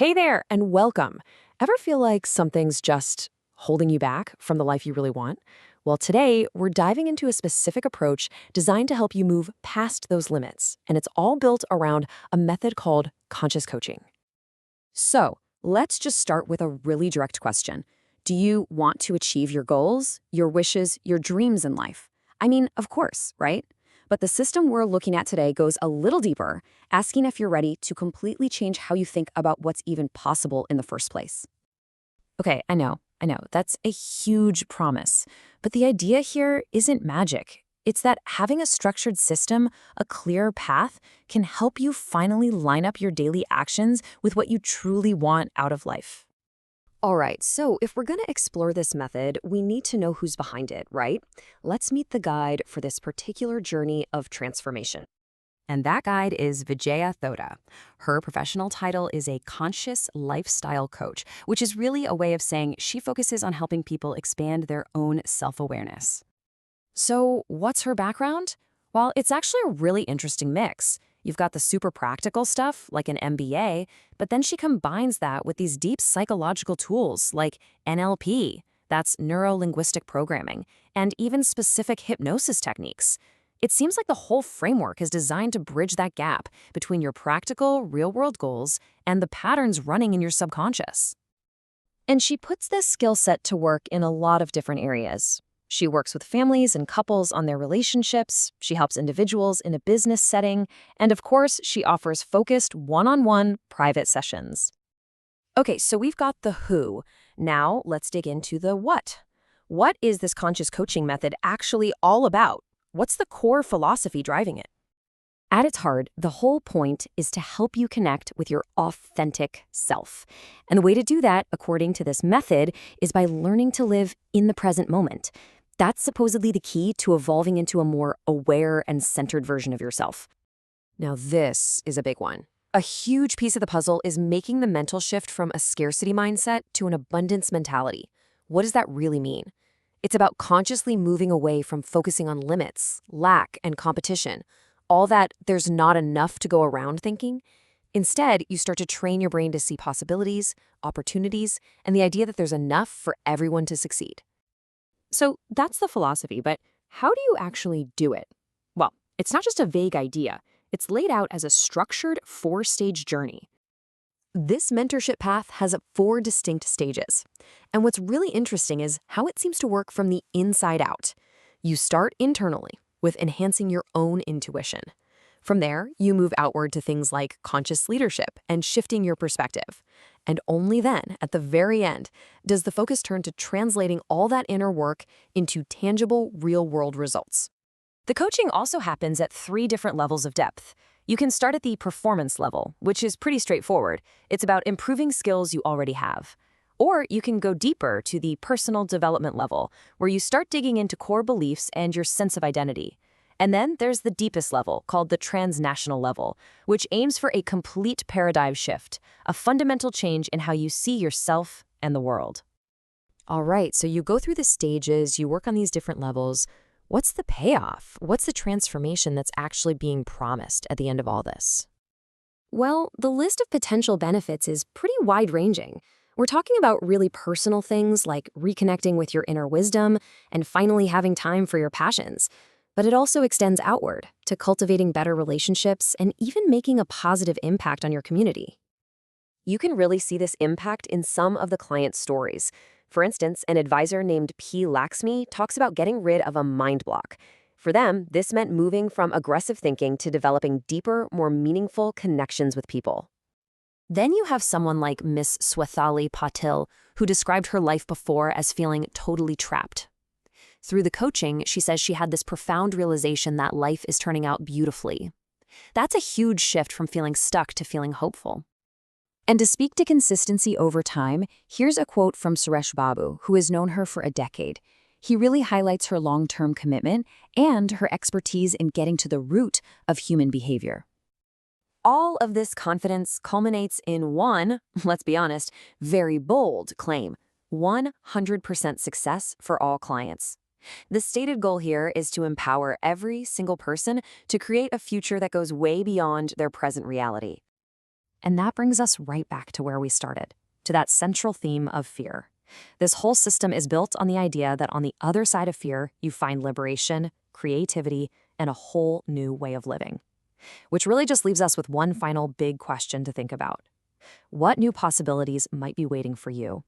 Hey there, and welcome. Ever feel like something's just holding you back from the life you really want? Well, today we're diving into a specific approach designed to help you move past those limits, and it's all built around a method called conscious coaching. So, let's just start with a really direct question. Do you want to achieve your goals, your wishes, your dreams in life? I mean, of course, right? But the system we're looking at today goes a little deeper, asking if you're ready to completely change how you think about what's even possible in the first place. Okay, I know, that's a huge promise. But the idea here isn't magic. It's that having a structured system, a clear path, can help you finally line up your daily actions with what you truly want out of life. All right, so if we're going to explore this method, we need to know who's behind it, right? Let's meet the guide for this particular journey of transformation. And that guide is Vijaya Thoda. Her professional title is a conscious lifestyle coach, which is really a way of saying she focuses on helping people expand their own self-awareness. So, what's her background? Well, it's actually a really interesting mix. You've got the super practical stuff, like an MBA, but then she combines that with these deep psychological tools like NLP, that's neuro-linguistic programming, and even specific hypnosis techniques. It seems like the whole framework is designed to bridge that gap between your practical, real-world goals and the patterns running in your subconscious. And she puts this skill set to work in a lot of different areas. She works with families and couples on their relationships, she helps individuals in a business setting, and of course, she offers focused one-on-one private sessions. Okay, so we've got the who. Now let's dig into the what. What is this conscious coaching method actually all about? What's the core philosophy driving it? At its heart, the whole point is to help you connect with your authentic self. And the way to do that, according to this method, is by learning to live in the present moment. That's supposedly the key to evolving into a more aware and centered version of yourself. Now, this is a big one. A huge piece of the puzzle is making the mental shift from a scarcity mindset to an abundance mentality. What does that really mean? It's about consciously moving away from focusing on limits, lack, and competition, all that there's not enough to go around thinking. Instead, you start to train your brain to see possibilities, opportunities, and the idea that there's enough for everyone to succeed. So that's the philosophy, but how do you actually do it? Well, it's not just a vague idea. It's laid out as a structured four-stage journey. This mentorship path has 4 distinct stages. And what's really interesting is how it seems to work from the inside out. You start internally with enhancing your own intuition. From there, you move outward to things like conscious leadership and shifting your perspective. And only then, at the very end, does the focus turn to translating all that inner work into tangible, real-world results. The coaching also happens at 3 different levels of depth. You can start at the performance level, which is pretty straightforward. It's about improving skills you already have. Or you can go deeper to the personal development level, where you start digging into core beliefs and your sense of identity. And then there's the deepest level, called the transnational level, which aims for a complete paradigm shift, a fundamental change in how you see yourself and the world. All right, so you go through the stages, you work on these different levels. What's the payoff? What's the transformation that's actually being promised at the end of all this? Well, the list of potential benefits is pretty wide-ranging. We're talking about really personal things like reconnecting with your inner wisdom and finally having time for your passions. But it also extends outward to cultivating better relationships and even making a positive impact on your community. You can really see this impact in some of the client stories. For instance, an advisor named P. Laxmi talks about getting rid of a mind block. For them, this meant moving from aggressive thinking to developing deeper, more meaningful connections with people. Then you have someone like Miss Swathali Patil, who described her life before as feeling totally trapped. Through the coaching, she says she had this profound realization that life is turning out beautifully. That's a huge shift from feeling stuck to feeling hopeful. And to speak to consistency over time, here's a quote from Suresh Babu, who has known her for a decade. He really highlights her long-term commitment and her expertise in getting to the root of human behavior. All of this confidence culminates in one, let's be honest, very bold claim: 100% success for all clients. The stated goal here is to empower every single person to create a future that goes way beyond their present reality. And that brings us right back to where we started, to that central theme of fear. This whole system is built on the idea that on the other side of fear, you find liberation, creativity, and a whole new way of living. Which really just leaves us with one final big question to think about. What new possibilities might be waiting for you